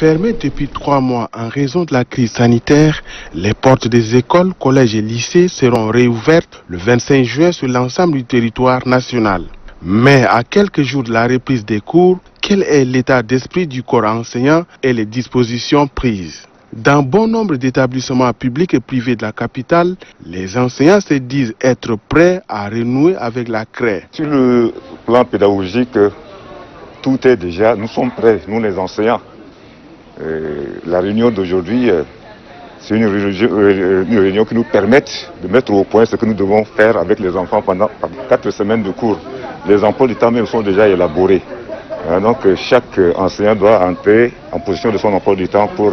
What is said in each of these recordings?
Fermées depuis 3 mois en raison de la crise sanitaire, les portes des écoles, collèges et lycées seront réouvertes le 25 juin sur l'ensemble du territoire national. Mais à quelques jours de la reprise des cours, quel est l'état d'esprit du corps enseignant et les dispositions prises? Dans bon nombre d'établissements publics et privés de la capitale, les enseignants se disent être prêts à renouer avec la craie. Sur le plan pédagogique, tout est déjà, nous sommes prêts, nous les enseignants. La réunion d'aujourd'hui, c'est une réunion qui nous permet de mettre au point ce que nous devons faire avec les enfants pendant 4 semaines de cours. Les emplois du temps même sont déjà élaborés. Donc chaque enseignant doit entrer en position de son emploi du temps pour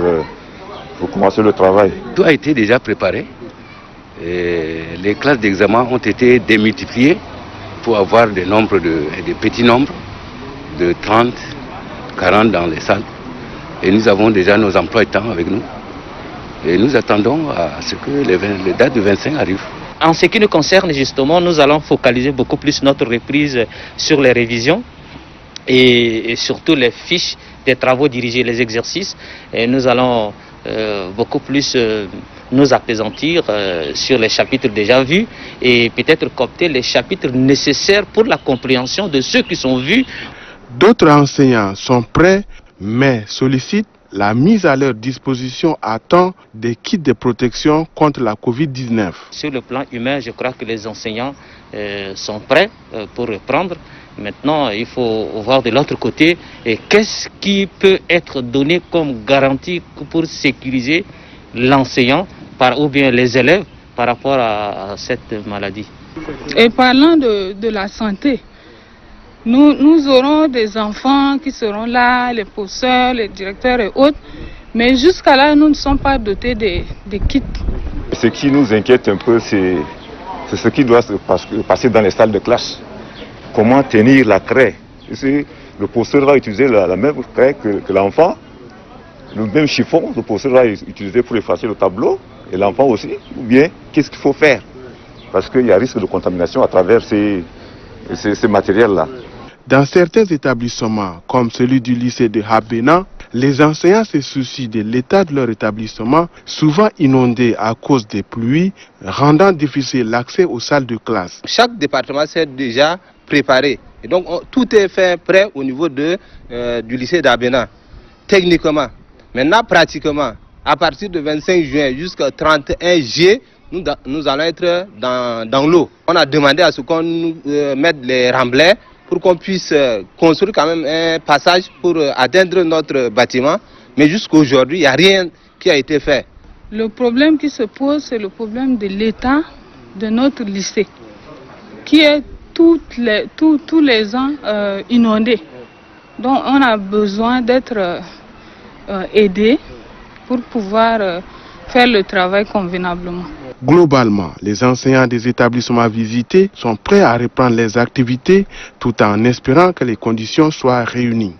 commencer le travail. Tout a été déjà préparé. Les classes d'examen ont été démultipliées pour avoir des petits nombres de 30, 40 dans les salles. Et nous avons déjà nos emplois de temps avec nous. Et nous attendons à ce que les dates du 25 arrivent. En ce qui nous concerne, justement, nous allons focaliser beaucoup plus notre reprise sur les révisions et surtout les fiches des travaux dirigés, les exercices. Et nous allons beaucoup plus nous apaisantir sur les chapitres déjà vus et peut-être coopter les chapitres nécessaires pour la compréhension de ceux qui sont vus. D'autres enseignants sont prêts, mais sollicitent la mise à leur disposition à temps des kits de protection contre la Covid-19. Sur le plan humain, je crois que les enseignants sont prêts pour reprendre. Maintenant, il faut voir de l'autre côté qu'est-ce qui peut être donné comme garantie pour sécuriser l'enseignant ou bien les élèves par rapport à cette maladie. Et parlant de la santé, nous aurons des enfants qui seront là, les professeurs, les directeurs et autres, mais jusqu'à là, nous ne sommes pas dotés de kits. Ce qui nous inquiète un peu, c'est ce qui doit se passer dans les salles de classe. Comment tenir la craie? Le professeur va utiliser la même craie que l'enfant, le même chiffon, le professeur va utiliser pour effacer le tableau, et l'enfant aussi, ou bien qu'est-ce qu'il faut faire? Parce qu'il y a risque de contamination à travers ces matériels-là. Dans certains établissements, comme celui du lycée de Habena, les enseignants se soucient de l'état de leur établissement, souvent inondé à cause des pluies, rendant difficile l'accès aux salles de classe. Chaque département s'est déjà préparé. Et donc tout est fait prêt au niveau du lycée d'Habena, techniquement. Maintenant, pratiquement, à partir du 25 juin jusqu'au 31 juillet, nous allons être dans l'eau. On a demandé à ce qu'on nous mette les remblais pour qu'on puisse construire quand même un passage pour atteindre notre bâtiment. Mais jusqu'à aujourd'hui, il n'y a rien qui a été fait. Le problème qui se pose, c'est le problème de l'état de notre lycée, qui est tous les ans inondé. Donc on a besoin d'être aidé pour pouvoir faire le travail convenablement. Globalement, les enseignants des établissements visités sont prêts à reprendre les activités tout en espérant que les conditions soient réunies.